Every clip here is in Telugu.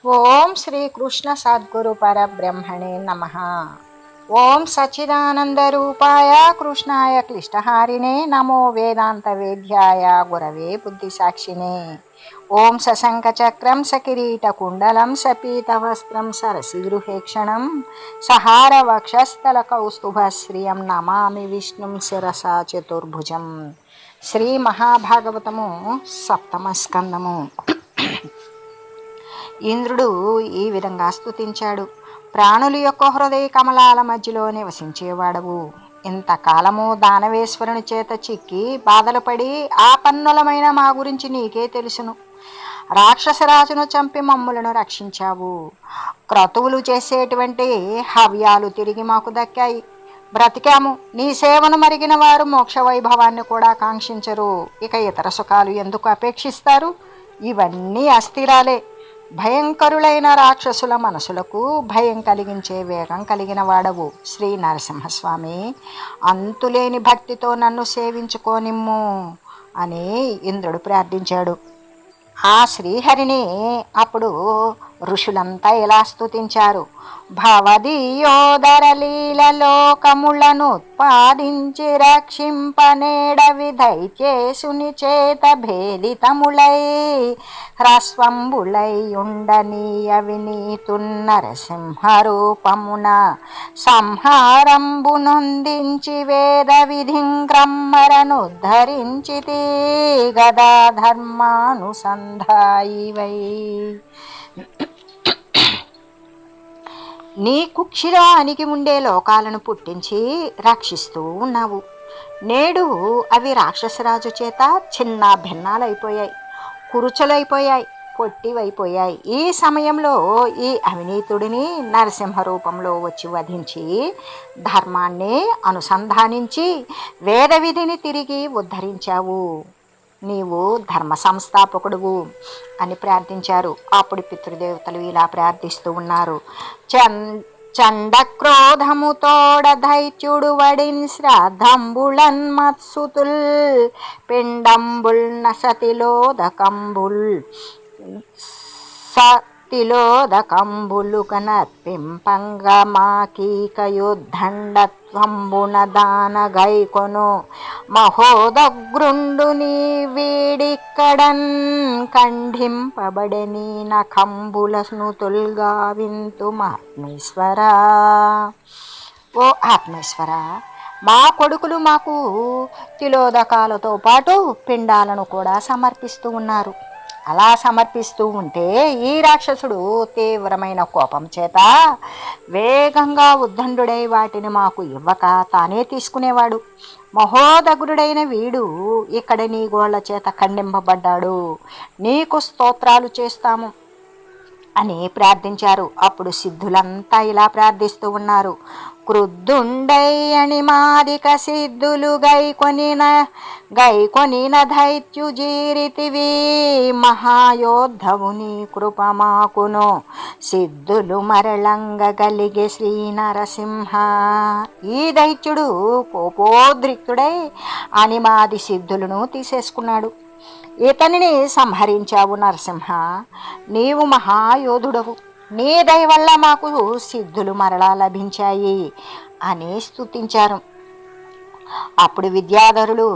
ఓం శ్రీ కృష్ణ సద్గురు పరబ్రహ్మణే నమః. ఓం సచ్చిదానంద రూపాయ కృష్ణాయ క్లిష్టహారిణే నమో వేదాంత వేద్యాయ గురవే బుద్ధిసాక్షిణే. ఓం సశంఖ చక్రం సకిరీట కుండలం సపీతవస్త్రం సరసిగృహేక్షణం సహార వక్షస్థల కౌస్తుభశ్రియం నమామి విష్ణుం శిరసా చతుర్భుజం. శ్రీ మహాభాగవతము సప్తమ స్కందము. ఇంద్రుడు ఈ విధంగా స్తుతించాడు. ప్రాణుల యొక్క హృదయ కమలాల మధ్యలో నివసించేవాడవు, ఇంతకాలము దానవేశ్వరుని చేత చిక్కి బాధలు పడి ఆపన్నులమైన మా గురించి నీకే తెలుసును. రాక్షసరాజును చంపి మమ్ములను రక్షించావు. క్రతువులు చేసేటువంటి హవ్యాలు తిరిగి మాకు దక్కాయి. బ్రతికాము. నీ సేవను మరిగిన వారు మోక్ష వైభవాన్ని కూడా కాంక్షించరు. ఇక ఇతర సుఖాలు ఎందుకు అపేక్షిస్తారు? ఇవన్నీ అస్థిరాలే. భయంకరులైన రాక్షసుల మనసులకు భయం కలిగించే వేగం కలిగిన వాడవు శ్రీ నరసింహస్వామి. అంతులేని భక్తితో నన్ను సేవించుకోనిమ్ము అని ఇంద్రుడు ప్రార్థించాడు. ఆ శ్రీహరిని అప్పుడు ఋషులంతా ఇలా స్తుతించారు. భవదీయోదరలీలలోకములను ఉత్పాదించి రక్షింపనేడవి దైత్యేసుని చేత భేదితములై హ్రస్వంబులై ఉండనీయవి నరసింహరూపమున సంహారంబు నొందించి వేద విధింక్రమ్మరనుద్ధరించితి గదాధర్మానుసంధాయివై. నీ కుక్షిలో అణిగి ఉండే లోకాలను పుట్టించి రక్షిస్తూ ఉన్నావు. నేడు అవి రాక్షసరాజు చేత చిన్న భిన్నాలైపోయాయి, కురుచలైపోయాయి, పొట్టివైపోయాయి. ఈ సమయంలో ఈ అవినీతుడిని నరసింహ రూపంలో వచ్చి వధించి ధర్మాన్ని అనుసంధానించి వేద విధిని తిరిగి ఉద్ధరించావు. నీవు ధర్మ సంస్థాపకుడువు అని ప్రార్థించారు. అప్పుడు పితృదేవతలు ఇలా ప్రార్థిస్తూ ఉన్నారు. చండక్రోధముతోడ దైత్యుడు వడిన్ శ్రాద్ధంబుళన్ మత్సుతుల్ పిండంబుల్ నసతిలోదకంబుల్ సతిలోదకంబులు కనర్పింపంగా మాకీకయుద్ధండత్వంబున దాన గైకొను మహోదగ్రుండుని వీడిక్కడన్ ఖండింపబడని నఖంబుల స్నుతుల్గా వింతు ఆత్మేశ్వరా. ఓ ఆత్మేశ్వర, మా కొడుకులు మాకు తిలోదకాలతో పాటు పిండాలను కూడా సమర్పిస్తూ ఉన్నారు. అలా సమర్పిస్తూ ఉంటే ఈ రాక్షసుడు తీవ్రమైన కోపం చేత వేగంగా ఉద్దండుడై వాటిని మాకు ఇవ్వక తానే తీసుకునేవాడు. మహోదగ్రుడైన వీడు ఇక్కడ నీ గోళ్ల చేత ఖండింపబడ్డాడు. నీకు స్తోత్రాలు చేస్తాము అని ప్రార్థించారు. అప్పుడు సిద్ధులంతా ఇలా ప్రార్థిస్తూ ఉన్నారు. క్రుద్ధుండై అణిమాదిక సిద్ధులు గైకొనిన దైత్యుజీరితివి మహాయోద్ధవుని కృపమాకును సిద్ధులు మరళంగగలిగే శ్రీ నరసింహ. ఈ దైత్యుడు కోపోద్రిక్తుడై అణిమాది సిద్ధులను తీసేసుకున్నాడు. ఇతనిని సంహరించావు నరసింహ. నీవు మహాయోధుడవు. నీ దయ వల్ల మాకు సిద్ధులు మరలా లభించాయి అని స్తుతించారు. అప్పుడు విద్యాధరులు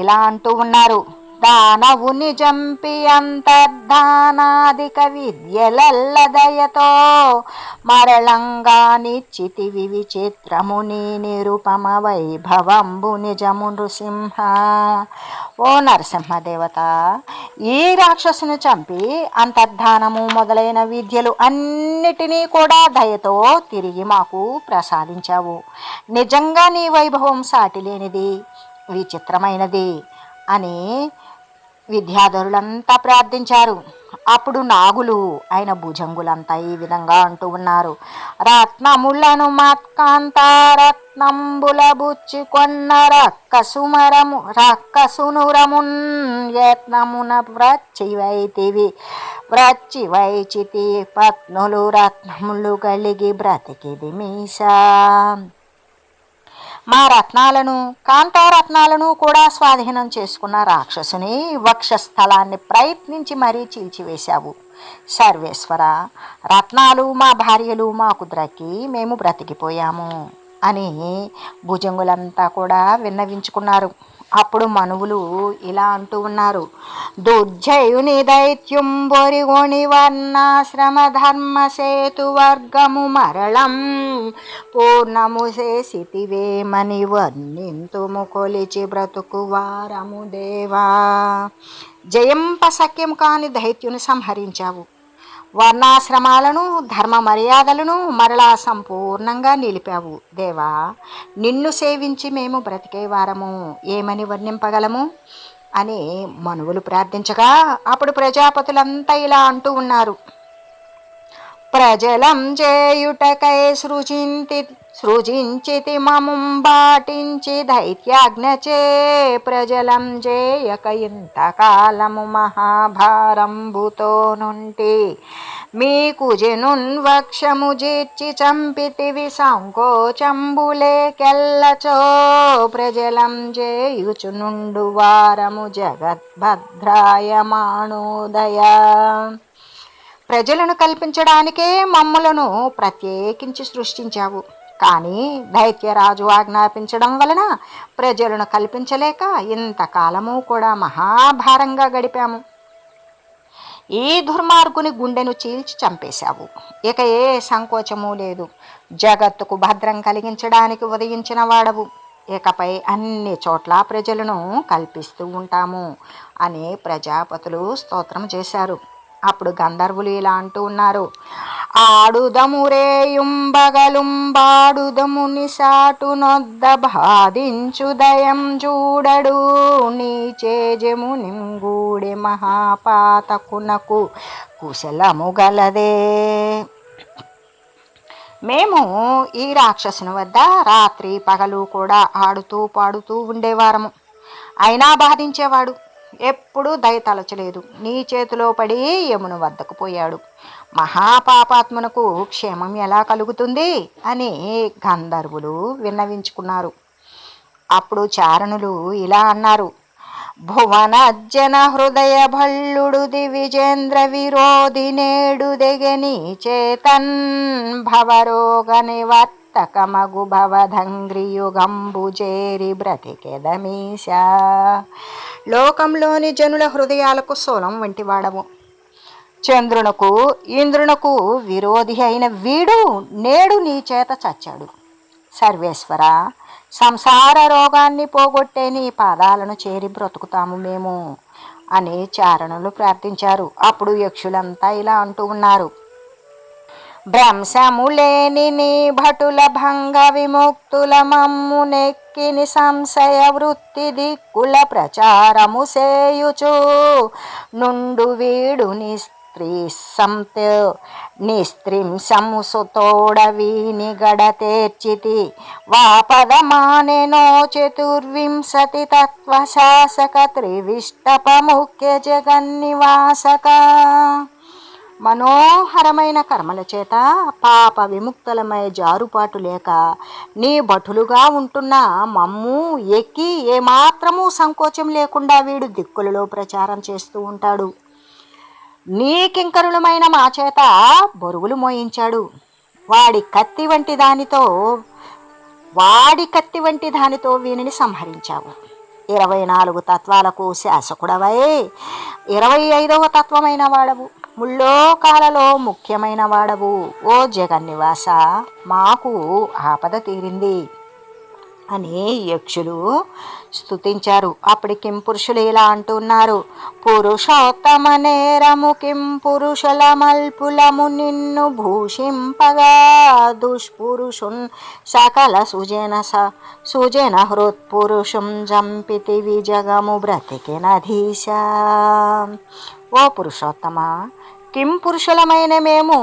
ఇలా అంటూ ఉన్నారు. దానవుని జంపి అంతర్ధానాదిక విద్యలల్ల దయతో మరళంగా నిశ్చితివి విచిత్రముని నిరుపమ వైభవంబు నిజము నృసింహ. ఓ నరసింహదేవత, ఈ రాక్షసును చంపి అంతర్ధానము మొదలైన విద్యలు అన్నిటినీ కూడా దయతో తిరిగి మాకు ప్రసాదించావు. నిజంగా నీ వైభవం సాటిలేనిది, విచిత్రమైనది అని విద్యాధరులంతా ప్రార్థించారు. అప్పుడు నాగులు అయిన భుజంగులంతా ఈ విధంగా అంటూ ఉన్నారు. రత్నములను మత్కాంతారత్నంబుల బుచ్చి కొన్న రక్కసునురమున్ యత్నమున వ్రచ్చివైచితి పత్నులు రత్నములు కలిగి బ్రతికిది మీసా. మా రత్నాలను, కాంతారత్నాలను కూడా స్వాధీనం చేసుకున్న రాక్షసుని వక్షస్థలాన్ని ప్రయత్నించి మరీ చీల్చివేశావు. సర్వేశ్వర, రత్నాలు మా భార్యలు మాకు ద్రక్కి మేము బ్రతికిపోయాము అని భుజంగులంతా కూడా విన్నవించుకున్నారు. అప్పుడు మనువులు ఇలా అంటూ ఉన్నారు: దుర్జయుని దైత్యం బొరిగొని వర్ణాశ్రమ ధర్మ సేతు వర్గము మరళం పూర్ణము చేసితివేమని వర్ణింతుము కొలిచి బ్రతుకు వారము దేవా. జయంప సఖ్యం కాని దైత్యుని సంహరించావు. వర్ణాశ్రమాలను ధర్మ మర్యాదలను మరలా సంపూర్ణంగా నిలిపావు దేవా. నిన్ను సేవించి మేము బ్రతికేవారము ఏమని వర్ణింపగలము అని మనువులు ప్రార్థించగా అప్పుడు ప్రజాపతులంతా ఇలా అంటూ ఉన్నారు: ప్రజలం చేయుటకై సృజించితి మముం బాటించి దైత్యాజ్ఞచే ప్రజలం చేయక ఇంతకాలము మహాభారంబుతో నుండి మీకు జనున్ వక్షము జీర్చి చంపితివి సంకోచంబులేకెల్లచో ప్రజలం చేయుచునుండు వారము జగద్భద్రాయమాణోదయ. ప్రజలను కల్పించడానికే మమ్మలను ప్రత్యేకించి సృష్టించావు. కానీ దైత్యరాజు ఆజ్ఞాపించడం వలన ప్రజలను కల్పించలేక ఇంతకాలము కూడా మహాభారంగా గడిపాము. ఈ దుర్మార్గుని గుండెను చీల్చి చంపేశావు. ఇక ఏ సంకోచము లేదు. జగత్తుకు భద్రం కలిగించడానికి ఉదయించిన వాడవు. ఇకపై అన్ని చోట్ల ప్రజలను కల్పిస్తూ ఉంటాము అని ప్రజాపతులు స్తోత్రం చేశారు. అప్పుడు గంధర్వులు ఇలా అంటూ ఉన్నారు: ఆడుదమురేయుంబగలుంబాడుదము నిసాటు నొద్ద బాధించు దయం చూడడు నీ చేజము నింగూడి మహాపాతకునకు కుశలము గలదే. మేము ఈ రాక్షసుని వద్ద రాత్రి పగలు కూడా ఆడుతూ పాడుతూ ఉండేవారము. అయినా బాధించేవాడు. ఎప్పుడూ దయ తలచలేదు. నీ చేతిలో పడి యముని వద్దకు పోయాడు. మహాపాపాత్మునకు క్షేమం ఎలా కలుగుతుంది అని గంధర్వులు విన్నవించుకున్నారు. అప్పుడు చారణులు ఇలా అన్నారు: భువనజ్జన హృదయ భల్లుడు దివిజేంద్ర విరోధి నేడు దెగని చేతన్ భవరోగ నివర్తకమగు భవధంగ్రియుగంబు చేరి బ్రతికెదమీశా. లోకంలోని జనుల హృదయాలకు సోలం వంటి వాడవు. చంద్రునకు ఇంద్రునకు విరోధి అయిన వీడు నేడు నీ చేత చచ్చాడు. సర్వేశ్వర, సంసార రోగాన్ని పోగొట్టే నీ పాదాలను చేరి బ్రతుకుతాము మేము అని చారణులు ప్రార్థించారు. అప్పుడు యక్షులంతా ఇలా అంటూ ఉన్నారు: భ్రంశములేని నీ భటుల భంగ విముక్తుల మమ్ము నెక్కిని సంశయ వృత్తి దిక్కుల ప్రచారము సేయుచు నుండు వీడు నిస్త్రింశముసుతోడవీని గడతేర్చితి వాపదమానెనో చతుర్వింశతి తత్వశాసక త్రివిష్టప ముఖ్య జగన్నివాసక. మనోహరమైన కర్మల చేత పాప విముక్తులమై జారుపాటు లేక నీ భటులుగా ఉంటున్న మమ్ము ఎక్కి ఏమాత్రమూ సంకోచం లేకుండా వీడు దిక్కులలో ప్రచారం చేస్తూ ఉంటాడు. నీ కింకరులమైన మా చేత బరువులు మోయించాడు. వాడి కత్తి వంటి దానితో వీనిని సంహరించావు. 24 తత్వాలకు శాసకుడవై 25వ తత్వమైన వాడవు. ముల్లోకాలలో ముఖ్యమైన వాడవు. ఓ జగన్నివాస, మాకు ఆపద తీరింది అని యక్షులు స్తుతించారు. అప్పుడు కింపురుషులు ఇలా అంటున్నారు: పురుషోత్తమ నేరము కింపురుషుల మల్పులము నిన్ను భూషింపగా దుష్పురుషున్ సకల సుజన హృత్పురుషుం జంపితివి జగము బ్రతికినధీశ. ఓ పురుషోత్తమ, కింపురుషులమైన మేము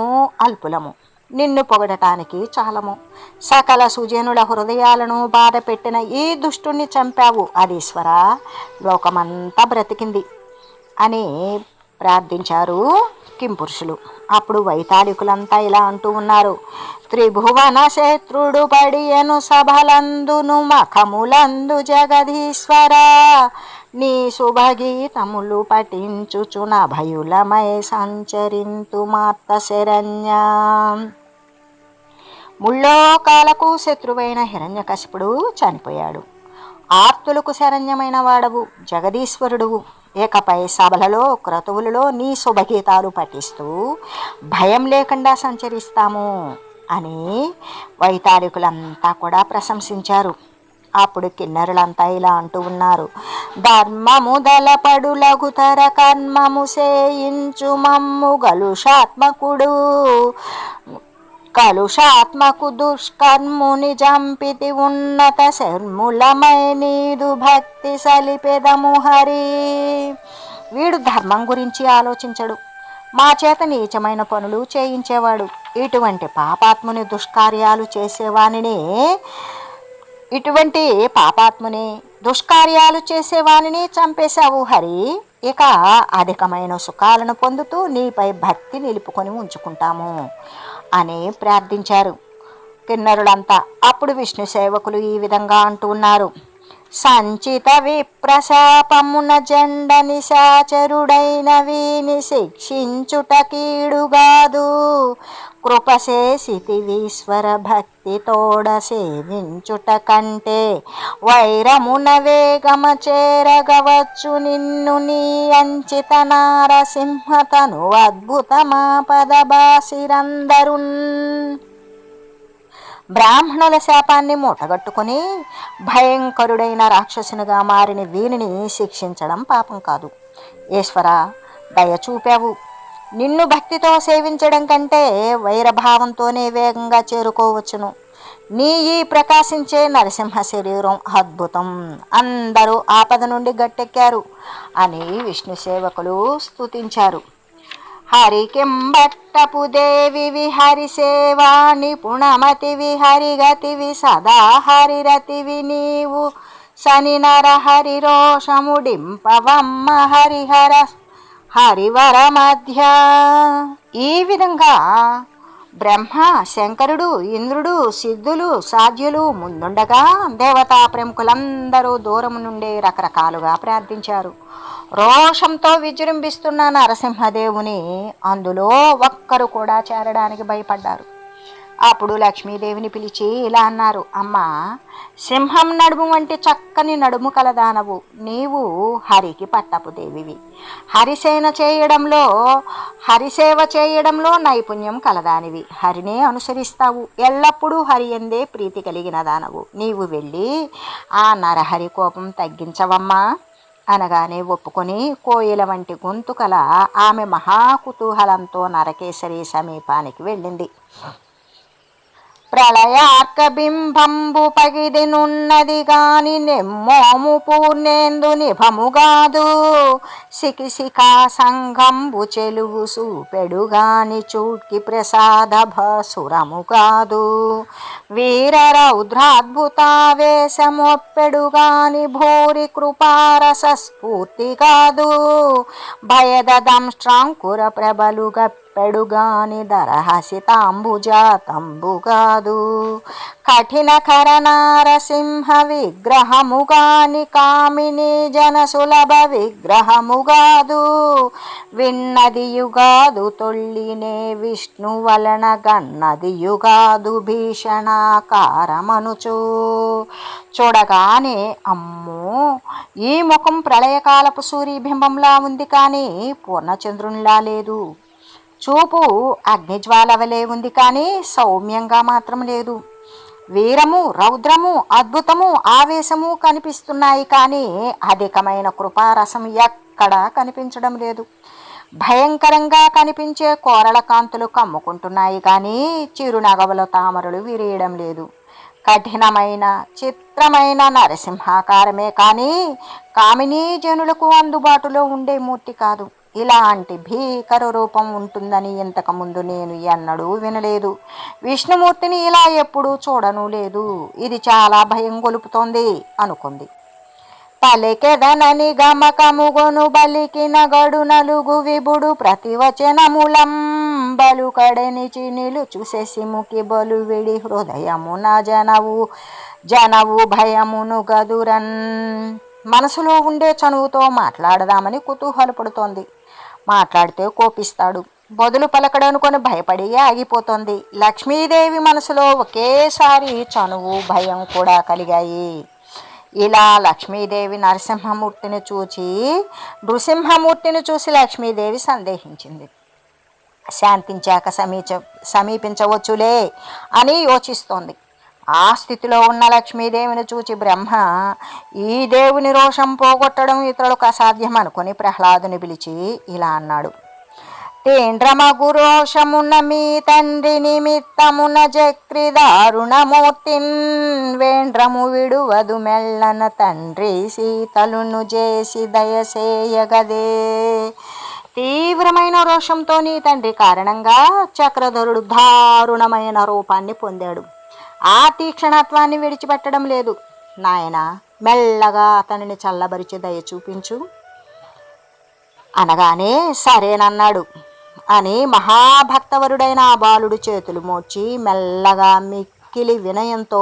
అల్పులము, నిన్ను పొగడటానికి చాలము. సకల సుజనుల హృదయాలను బాధ పెట్టిన ఈ దుష్టుణ్ణి చంపావు అదీశ్వర. లోకమంతా బ్రతికింది అని ప్రార్థించారు కింపురుషులు. అప్పుడు వైతాళికులంతా ఇలా అంటూ ఉన్నారు: త్రిభువన శత్రుడు పడియను సభలందును మఖములందు జగదీశ్వర నీ శుభగీతములు పఠించుచున భయులమై సంచరింతు మార్త శరణ్య. ముల్లోకాలకు శత్రువైన హిరణ్యకశిపుడు చనిపోయాడు. ఆర్తులకు శరణ్యమైన వాడవు, జగదీశ్వరుడువు. ఏకపై సభలలో క్రతువులలో నీ శుభగీతాలు పఠిస్తూ భయం లేకుండా సంచరిస్తాము అని వైతాళికులంతా కూడా ప్రశంసించారు. అప్పుడు కిన్నరులంతా ఇలా అంటూ ఉన్నారు. ధర్మము దళపడు లఘుతర కర్మము సేయించు మమ్ము కలుషాత్మకు దుష్కర్ముని జంపితి ఉన్నత శర్ములమై నీదు భక్తి సలిపెదము హరి. వీడు ధర్మం గురించి ఆలోచించడు, మా చేత నీచమైన పనులు చేయించేవాడు. ఇటువంటి పాపాత్ముని దుష్కార్యాలు చేసేవానిని చంపేశావు హరి. ఇక అధికమైన సుఖాలను పొందుతూ నీపై భక్తి నిలుపుకొని ఉంచుకుంటాము అని ప్రార్థించారు కిన్నరులంతా. అప్పుడు విష్ణు సేవకులు ఈ విధంగా అంటూ ఉన్నారు. సంచిత విప్రశాపమున జండ నిశాచరుడైన వీని శిక్షించుట కీడుగాదు. కృపసేసితివీశ్వర భక్తి తోడ సేవించుట కంటే వైరమున వేగమ చేరగవచ్చు నిన్ను నీ అంచిత నారసింహతను అద్భుతమా పదబాసిరందరున్. బ్రాహ్మణుల శాపాన్ని మూటగట్టుకుని భయంకరుడైన రాక్షసునిగా మారిన వీనిని శిక్షించడం పాపం కాదు. ఈశ్వర, దయ చూపావు. నిన్ను భక్తితో సేవించడం కంటే వైరభావంతోనే వేగంగా చేరుకోవచ్చును. నీ ఈ ప్రకాశించే నరసింహ శరీరం అద్భుతం. అందరూ ఆపద నుండి గట్టెక్కారు అని విష్ణు సేవకులు స్తుతించారు. హరికింబట్టపు దేవివి హరిసేవా నిపుణమతివి హరిగతివి సదా హరిరతివి నీవు శని నర హరి రోషముడింపవమ్మ హరివర మధ్య. ఈ విధంగా బ్రహ్మ, శంకరుడు, ఇంద్రుడు, సిద్ధులు, సాధ్యులు ముందుండగా దేవతా ప్రముఖులందరూ దూరం నుండి రకరకాలుగా ప్రార్థించారు. రోషంతో విజృంభిస్తున్న నరసింహదేవుని అందులో ఒక్కరు కూడా చేరడానికి భయపడ్డారు. అప్పుడు లక్ష్మీదేవిని పిలిచి ఇలా అన్నారు. అమ్మా, సింహం నడుము వంటి చక్కని నడుము కలదానవు. నీవు హరికి పట్టపు దేవివి. హరిసేవ చేయడంలో నైపుణ్యం కలదానివి. హరినే అనుసరిస్తావు. ఎల్లప్పుడూ హరి ఎందే ప్రీతి కలిగిన దానవు. నీవు వెళ్ళి ఆ నరహరి కోపం తగ్గించవమ్మా అనగానే ఒప్పుకొని కోయిల వంటి గొంతు కల ఆమె మహాకుతూహలంతో నరకేసరి సమీపానికి వెళ్ళింది. ప్రళయార్కబింబంబు పగిదినున్నది గాని నెమ్మోము పూర్ణేందు నిభముగాదు. సికిసికా సంఘంబు చెలుగు సూపెడు గాని చూడ్కి ప్రసాద భసురము కాదు. వీర రౌద్రాద్భుతావేశమొప్పెడు గాని భూరి కృపారస స్ఫూర్తి కాదు. భయదంష్ట్రాంకుర ప్రబలు పెడుగాని దరహసితాంబుజాతంబు కాదు. కఠిన కరనారసింహ విగ్రహముగాని కామిని జన సులభ విగ్రహముగాదు. విన్నదియుగాదు తొల్లినే విష్ణు వలన గన్నదియుగాదు భీషణాకారమనుచు. చూడగానే అమ్మో, ఈ ముఖం ప్రళయకాలపు సూర్యబింబంలా ఉంది కానీ పూర్ణచంద్రునిలా లేదు. చూపు అగ్నిజ్వాలవలే ఉంది కానీ సౌమ్యంగా మాత్రం లేదు. వీరము, రౌద్రము, అద్భుతము, ఆవేశము కనిపిస్తున్నాయి కానీ అధికమైన కృపారసం ఎక్కడా కనిపించడం లేదు. భయంకరంగా కనిపించే కోరల కాంతులు కమ్ముకుంటున్నాయి కానీ చిరునగవల తామరలు విరియడం లేదు. కఠినమైన చిత్రమైన నరసింహాకారమే కానీ కామినీ జనులకు అందుబాటులో ఉండే మూర్తి కాదు. ఇలాంటి భీకర రూపం ఉంటుందని ఇంతకుముందు నేను ఎన్నడూ వినలేదు. విష్ణుమూర్తిని ఇలా ఎప్పుడూ చూడను లేదు. ఇది చాలా భయం గొలుపుతోంది అనుకుంది. పలికెదనని గమకముగొను బలికిన గడు నలుగు విభుడు ప్రతివచనములం బలుకడనిచి నిలుచు శశిముఖి బలు విడి హృదయమున జనవు భయమును గదురన్. మనసులో ఉండే చనువుతో మాట్లాడదామని కుతూహలపడుతోంది. మాట్లాడితే కోపిస్తాడు, బదులు పలకడనుకొని భయపడి ఆగిపోతోంది. లక్ష్మీదేవి మనసులో ఒకేసారి చనువు, భయం కూడా కలిగాయి. ఇలా నృసింహమూర్తిని చూసి లక్ష్మీదేవి సందేహించింది. శాంతించాక సమీపించవచ్చులే అని యోచిస్తోంది. ఆ స్థితిలో ఉన్న లక్ష్మీదేవిని చూచి బ్రహ్మ ఈ దేవుని రోషం పోగొట్టడం ఇతరులకు అసాధ్యం అనుకుని ప్రహ్లాదుని పిలిచి ఇలా అన్నాడు. తేండ్రమగు రోషమున మీ తండ్రి నిమిత్తమున జక్రి దారుణమూర్తిన్ వేండ్రము విడువదు మెల్లన తండ్రి సీతలును చేసి దయసేయగదే. తీవ్రమైన రోషంతో నీ తండ్రి కారణంగా చక్రధరుడు దారుణమైన రూపాన్ని పొందాడు. ఆ తీక్షణత్వాన్ని విడిచిపెట్టడం లేదు. నాయన, మెల్లగా అతనిని చల్లబరిచి దయ చూపించు అనగానే సరేనన్నాడు అని మహాభక్తవరుడైన ఆ బాలుడు చేతులు మోర్చి మెల్లగా మిక్కిలి వినయంతో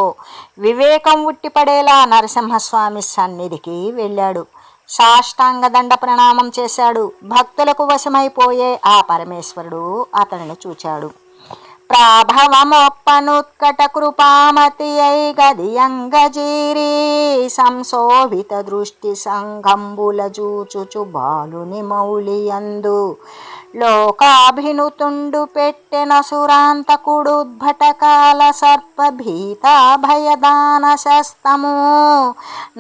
వివేకం ఉట్టిపడేలా నరసింహస్వామి సన్నిధికి వెళ్ళాడు. సాష్టాంగ దండ ప్రణామం చేశాడు. భక్తులకు వశమైపోయే ఆ పరమేశ్వరుడు అతనిని చూచాడు. ప్రాభవమొప్పనుత్కట కృపామతి అయి గదియంగజీరి సంశోభిత దృష్టి సంఘంబుల జూచుచు బాలుని మౌలియందు లోకాభినుతుండు పెట్టెన సురాంతకుడుద్భటకాల సర్పభీత భయదాన శస్తము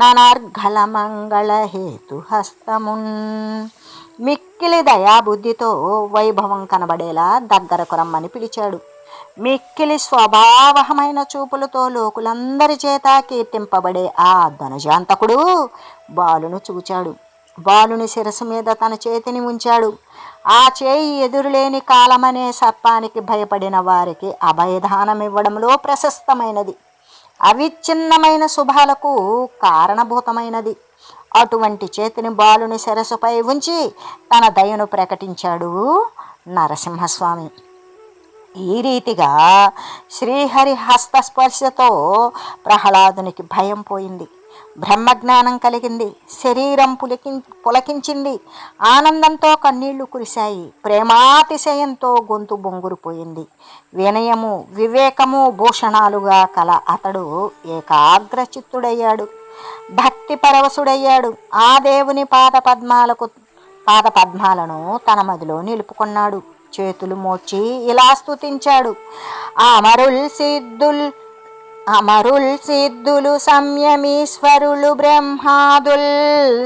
ననర్ఘల మంగళ హేతుహస్తమున్. మిక్కిలి దయాబుద్ధితో వైభవం కనబడేలా దగ్గరకు రమ్మని పిలిచాడు. మిక్కిలి స్వభావమైన చూపులతో లోకులందరి చేత కీర్తింపబడే ఆ ధనుజాంతకుడు బాలును చూచాడు. బాలుని శిరస్సు మీద తన చేతిని ఉంచాడు. ఆ చేయి ఎదురులేని కాలమనే సర్పానికి భయపడిన వారికి అభయదానం ఇవ్వడంలో ప్రశస్తమైనది, అవిచ్ఛిన్నమైన శుభాలకు కారణభూతమైనది. అటువంటి చేతిని బాలుని శిరస్సుపై ఉంచి తన దయను ప్రకటించాడు నరసింహస్వామి. ఈ రీతిగా శ్రీహరి హస్తస్పర్శతో ప్రహ్లాదునికి భయం పోయింది, బ్రహ్మజ్ఞానం కలిగింది, శరీరం పులకించింది, ఆనందంతో కన్నీళ్లు కురిశాయి, ప్రేమాతిశయంతో గొంతు బొంగురుపోయింది. వినయము, వివేకము భూషణాలుగా కల అతడు ఏకాగ్రచిత్తుడయ్యాడు, భక్తి పరవశుడయ్యాడు. ఆ దేవుని పాదపద్మాలను తన మదిలో నిలుపుకున్నాడు. చేతులు మోర్చి ఇలా స్తుతించాడు. అమరుల్ సిద్ధులు సంయమీశ్వరులు బ్రహ్మాదుల్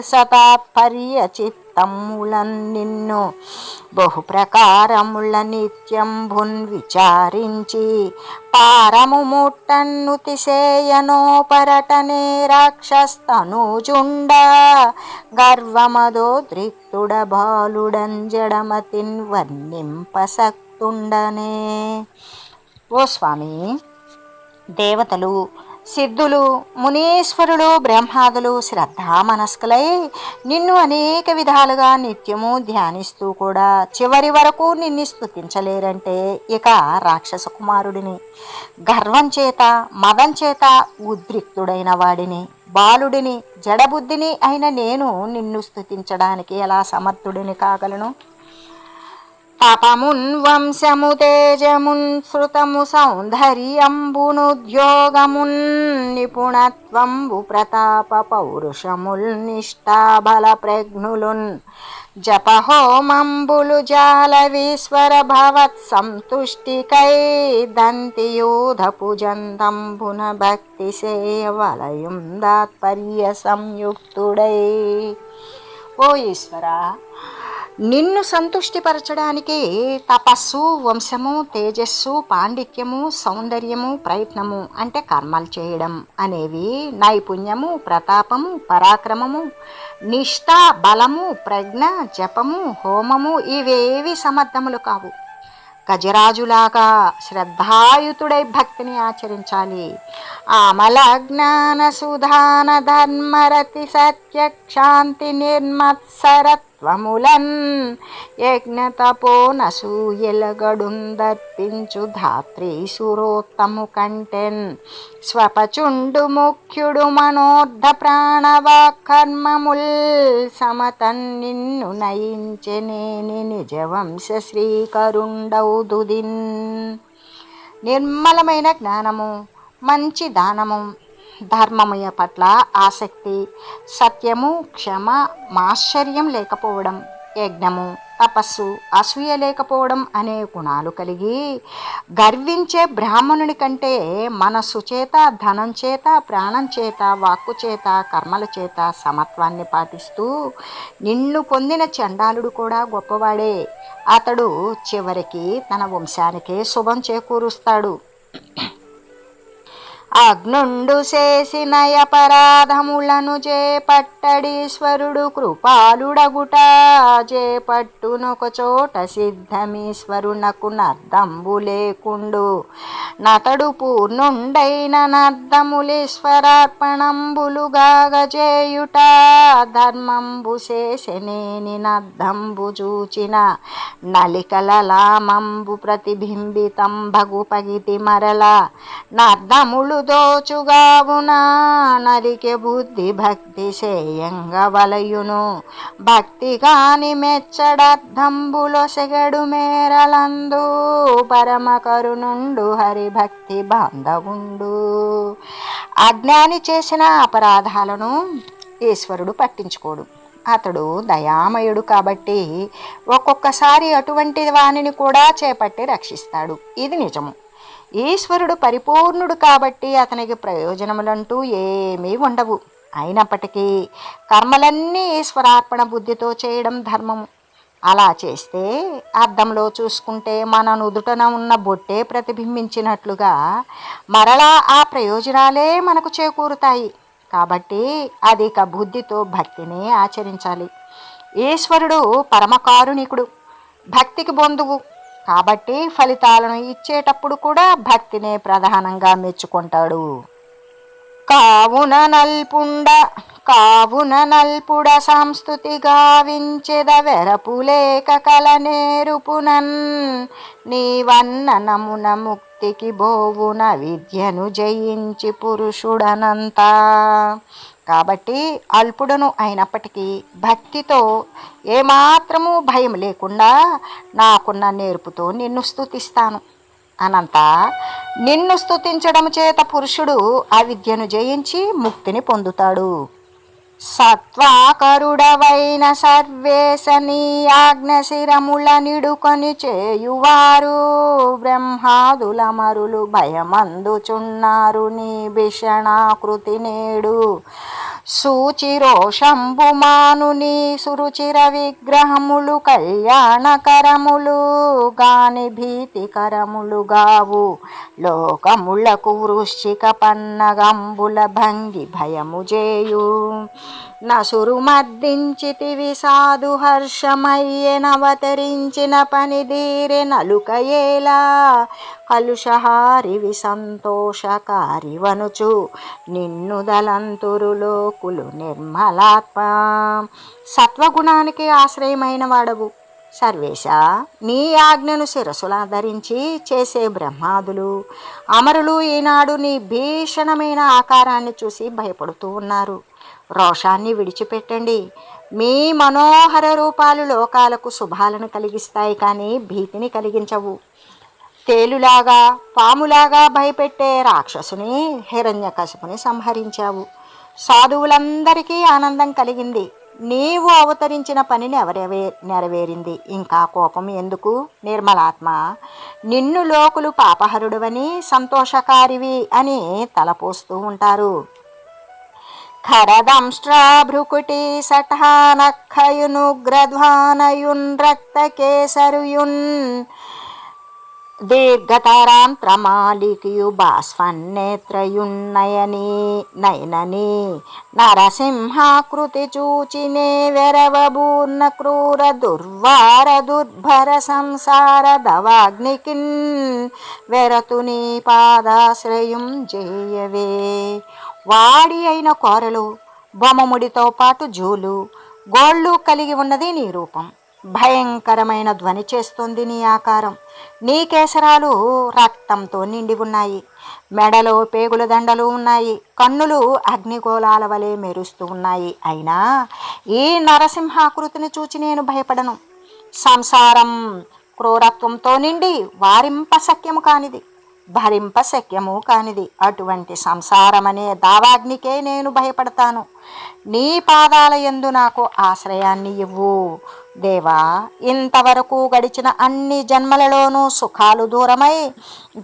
సతాత్పర్య చిత్తములన్ నిన్ను బహుప్రకారముల నిత్యంభున్ విచారించి పారము ముట్టన్ను తిసేయనో పరటనే రాక్షస్తనూజుండ గర్వమదో ద్రిక్తుడ బాలుడంజడమతిన్ వర్ణింపసక్తుండనే. ఓ స్వామి, దేవతలు, సిద్ధులు, మునీశ్వరులు, బ్రహ్మాదులు శ్రద్ధామనస్కులై నిన్ను అనేక విధాలుగా నిత్యము ధ్యానిస్తూ కూడా చివరి వరకు నిన్ను స్తుతించలేరంటే ఇక రాక్షస కుమారుడిని, గర్వం చేత మదం చేత ఉద్రిక్తుడైన వాడిని, బాలుడిని, జడబుద్ధిని అయిన నేను నిన్ను స్తుతించడానికి ఎలా సమర్థుడిని కాగలను? తపమున్ వంశము తేజమున్ శృతము సౌందర్యంబునుద్యోగమున్ నిపుణత్వంబు ప్రతాప పౌరుషముల్ నిష్ఠాబల ప్రజ్ఞులున్ జపహోమంబులు జాలవీశ్వర భవత్ సంతుష్టికై దంతియూధపు జంతంబున భక్తి సేవలయం దాత్పర్య సంయుక్తుడై. ఓ ఈశ్వరా, నిన్ను సంతుష్టిపరచడానికి తపస్సు, వంశము, తేజస్సు, పాండిత్యము, సౌందర్యము, ప్రయత్నము అంటే కర్మలు చేయడం అనేవి, నైపుణ్యము, ప్రతాపము, పరాక్రమము, నిష్ఠ, బలము, ప్రజ్ఞ, జపము, హోమము ఇవేవి సమర్థములు కావు. గజరాజులాగా శ్రద్ధాయుతుడై భక్తిని ఆచరించాలి. అమల జ్ఞాన సుధాన ధర్మరతి సత్య క్షాంతి నిర్మత్సరత్వ సత్వములన్ యజ్ఞతపోనసూయలగడుందర్పించు ధాత్రీ సురోత్తము కంటెన్ స్వపచుండు ముఖ్యుడు మనోర్ధ ప్రాణవాకర్మముల్ సమతన్ నిన్ను నయించెనేని నిజవంశ శ్రీకరుండౌదుదిన్. నిర్మలమైన జ్ఞానము, మంచి దానము, ధర్మముయ పట్ల ఆసక్తి, సత్యము, క్షమ, మాశ్చర్యం లేకపోవడం, యజ్ఞము, తపస్సు, అసూయ లేకపోవడం అనే గుణాలు కలిగి గర్వించే బ్రాహ్మణుని కంటే మనస్సు చేత, ధనం చేత, ప్రాణం చేత, వాక్కు చేత, కర్మల చేత సమత్వాన్ని పాటిస్తూ నిన్ను పొందిన చండాలుడు కూడా గొప్పవాడే. అతడు చివరికి తన వంశానికే శుభం చేకూరుస్తాడు. అగ్నుండు చేసిన అపరాధములను చేపట్టడీశ్వరుడు కృపాలుడగుట చేపట్టునొక చోట సిద్ధమీశ్వరునకు నర్దంబు లేకుండు. నతడు పూర్ణుండైన నర్దములీశ్వరార్పణంబులుగాగజేయుట ధర్మంబు చేసెనేని నర్దంబు చూచిన నలికలలామంబు ప్రతిబింబితం భగు పగిటి మరల నర్దములు దోచుగావునా నలికె బుద్ధి భక్తి సేయంగా వలయును. భక్తిగాని మెచ్చడర్థంబులొసెగడు మేరలందు పరమ కరుణుండు హరిభక్తి బాంధవుండు. అజ్ఞాని చేసిన అపరాధాలను ఈశ్వరుడు పట్టించుకోడు. అతడు దయామయుడు కాబట్టి ఒక్కొక్కసారి అటువంటి వానిని కూడా చేపట్టి రక్షిస్తాడు. ఇది నిజము. ఈశ్వరుడు పరిపూర్ణుడు కాబట్టి అతనికి ప్రయోజనములంటూ ఏమీ ఉండవు. అయినప్పటికీ కర్మలన్నీ ఈశ్వరార్పణ బుద్ధితో చేయడం ధర్మము. అలా చేస్తే అద్దంలో చూసుకుంటే మన నుదుటన ఉన్న బొట్టే ప్రతిబింబించినట్లుగా మరలా ఆ ప్రయోజనాలే మనకు చేకూరుతాయి. కాబట్టి అధిక బుద్ధితో భక్తిని ఆచరించాలి. ఈశ్వరుడు పరమకారుణికుడు, భక్తికి బంధువు కాబట్టి ఫలితాలను ఇచ్చేటప్పుడు కూడా భక్తినే ప్రధానంగా మెచ్చుకుంటాడు. కావున నల్పుడ సంస్థుతి గావించెద వెరపులేక కలనేరుపునన్ నీవన్న నమున ముక్తికి బోవున విద్యను జయించి పురుషుడనంతా. కాబట్టి అల్పుడను అయినప్పటికీ భక్తితో ఏమాత్రము భయం లేకుండా నాకున్న నేర్పుతో నిన్ను స్తుతిస్తాను అనంత నిన్ను స్తుతించడం చేత పురుషుడు అవిద్యను జయించి ముక్తిని పొందుతాడు. సత్వాకరుడవైన సర్వేశ నీ ఆజ్ఞశిరముల నిడుకొని చేయువారు బ్రహ్మాదుల మరులు భయమందుచున్నారు నీ భీషణాకృతి నేడు. సూచిరోషంబుమాను నీ సురుచిర విగ్రహములు కళ్యాణకరములు గాని భీతికరములు గావు. లోకములకు వృశ్చిక పన్నగంబుల భంగి భయము జేయు. నసురు మర్దించితివి సాధు హర్షమయ్యనవతరించిన పనిదీరె నలుకయేలా కలుషహారివి సంతోషకారి వనుచు నిన్ను దలంతురు లోకులు నిర్మలాత్మ. సత్వగుణానికి ఆశ్రయమైన వాడవు సర్వేశ. నీ ఆజ్ఞను శిరసులా ధరించి చేసే బ్రహ్మాదులు అమరులు ఈనాడు నీ భీషణమైన ఆకారాన్ని చూసి భయపడుతూ ఉన్నారు. రోషాన్ని విడిచిపెట్టండి. మీ మనోహర రూపాలు లోకాలకు శుభాలను కలిగిస్తాయి కానీ భీతిని కలిగించవు. తేలులాగా పాములాగా భయపెట్టే రాక్షసుని హిరణ్యకశిపుని సంహరించావు. సాధువులందరికీ ఆనందం కలిగింది. నీవు అవతరించిన పనిని నెరవేరింది. ఇంకా కోపం ఎందుకు? నిర్మలాత్మ, నిన్ను లోకులు పాపహరుడువని సంతోషకారివి అని తలపోస్తూ ఉంటారు. ఖరదంష్ట్రాభృకుటి సఠానఖయునుగ్రధ్వానయున్ రక్తకేసరుయున్ దీర్ఘతరాంత్రమాలికయు బాష్పన్నేత్రయున్నయని నయనని నరసింహాకృతి చూచినే వెరవబూర్ణ క్రూర దుర్వార దుర్భర సంసార దవాగ్నికిన్ వెరతుని పాదాశ్రయం చేయవే. వాడి అయిన కోరలు, బొమ్మముడితో పాటు జూలు, గోళ్ళు కలిగి ఉన్నది నీ రూపం. భయంకరమైన ధ్వని చేస్తుంది నీ ఆకారం. నీ కేసరాలు రక్తంతో నిండి ఉన్నాయి. మెడలో పేగుల దండలు ఉన్నాయి. కన్నులు అగ్నిగోళాల వలె మెరుస్తూ ఉన్నాయి. అయినా ఈ నరసింహాకృతిని చూచి నేను భయపడను. సంసారం క్రూరత్వంతో నిండి వారింపశక్యము కానిది, భరింపశక్యము కానిది. అటువంటి సంసారమనే దావాగ్నికే నేను భయపడతాను. నీ పాదాల యందు నాకు ఆశ్రయాన్ని ఇవ్వు దేవా. ఇంతవరకు గడిచిన అన్ని జన్మలలోనూ సుఖాలు దూరమై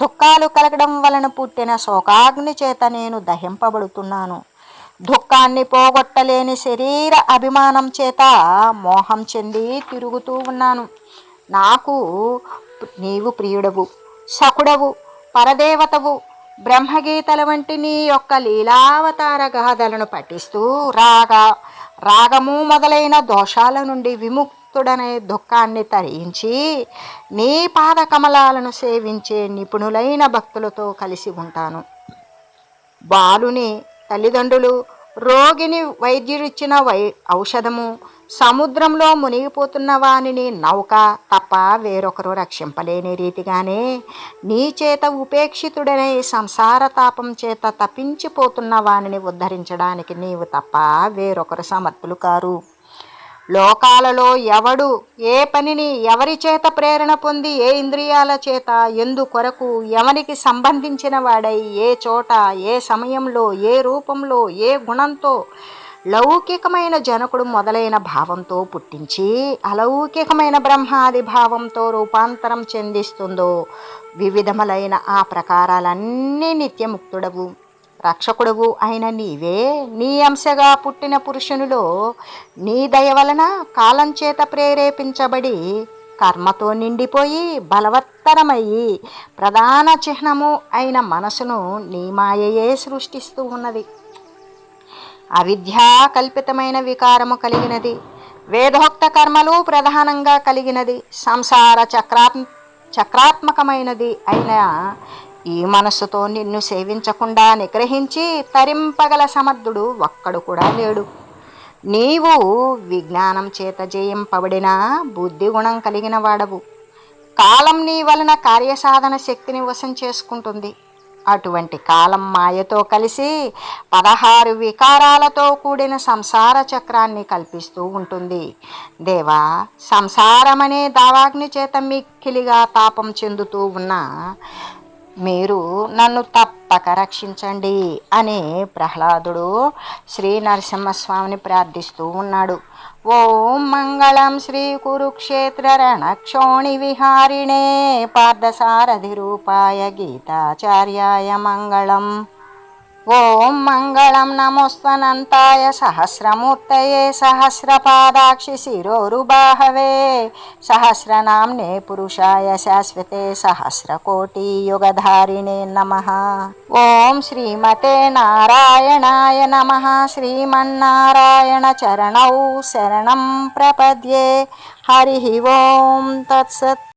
దుఃఖాలు కలగడం వలన పుట్టిన శోకాగ్ని చేత నేను దహింపబడుతున్నాను. దుఃఖాన్ని పోగొట్టలేని శరీర అభిమానం చేత మోహం చెంది తిరుగుతూ ఉన్నాను. నాకు నీవు ప్రియుడవు, సకుడవు, పరదేవతవు. బ్రహ్మగీతల వంటి నీ యొక్క లీలావతార గాథలను పఠిస్తూ రాగము మొదలైన దోషాల నుండి విముక్తుడనే దుఃఖాన్ని తరించి నీ పాదకమలాలను సేవించే నిపుణులైన భక్తులతో కలిసి ఉంటాను. బాలుని తల్లిదండ్రులు, రోగిని వైద్యుడిచ్చిన ఔషధము, సముద్రంలో మునిగిపోతున్న వానిని నౌక తప్ప వేరొకరు రక్షింపలేని రీతిగానే నీ చేత ఉపేక్షితుడనే సంసార తాపం చేత తప్పించిపోతున్న వానిని ఉద్ధరించడానికి నీవు తప్ప వేరొకరు సమర్థులు కారు. లోకాలలో ఎవడు ఏ పనిని ఎవరి చేత ప్రేరణ పొంది, ఏ ఇంద్రియాల చేత, ఎందుకొరకు, ఎవరికి సంబంధించిన వాడై, ఏ చోట, ఏ సమయంలో, ఏ రూపంలో, ఏ గుణంతో లౌకికమైన జనకుడు మొదలైన భావంతో పుట్టించి అలౌకికమైన బ్రహ్మాది భావంతో రూపాంతరం చెందిస్తుందో, వివిధములైన ఆ ప్రకారాలన్నీ నిత్యముక్తుడవు, రక్షకుడవు అయిన నీవే నీ అంశగా పుట్టిన పురుషునిలో నీ దయ వలన కాలం చేత ప్రేరేపించబడి కర్మతో నిండిపోయి బలవత్తరమయ్యి ప్రధాన చిహ్నము అయిన మనసును నీ మాయయే సృష్టిస్తూ ఉన్నది. అవిద్యా కల్పితమైన వికారము కలిగినది. వేదోక్త కర్మలు ప్రధానంగా కలిగినది. సంసార చక్రాత్మకమైనది అయిన ఈ మనస్సుతో నిన్ను సేవించకుండా నిగ్రహించి తరింపగల సమర్థుడు ఒక్కడు కూడా లేడు. నీవు విజ్ఞానం చేత జయింపబడిన బుద్ధి గుణం కలిగిన వాడవు. కాలం నీ వలన కార్యసాధన శక్తిని వశం చేసుకుంటుంది. అటువంటి కాలం మాయతో కలిసి 16 వికారాలతో కూడిన సంసార చక్రాన్ని కల్పిస్తూ ఉంటుంది. దేవా, సంసారమనే దావాగ్ని చేత మిక్కిలిగా తాపం చెందుతూ ఉన్నా మీరు నన్ను తప్పక రక్షించండి అని ప్రహ్లాదుడు శ్రీ నరసింహస్వామిని ప్రార్థిస్తూ ఉన్నాడు. ఓం మంగళం శ్రీ కురుక్షేత్ర రణక్షోణి విహారిణే పార్థసారథి రూపాయ గీతాచార్యాయ మంగళం. ఓం మంగళం నమోస్త్వనంతాయ సహస్రమూర్తయే సహస్రపాదాక్షి శిరోరుబాహవే సహస్రనామ్నే పురుషాయ శాశ్వతే సహస్రకోటి యుగధారిణే నమః. ఓం శ్రీమతే నారాయణాయ నమః. శ్రీమన్నారాయణ చరణౌ శరణం ప్రపద్యే. హరి ఓం తత్సత్.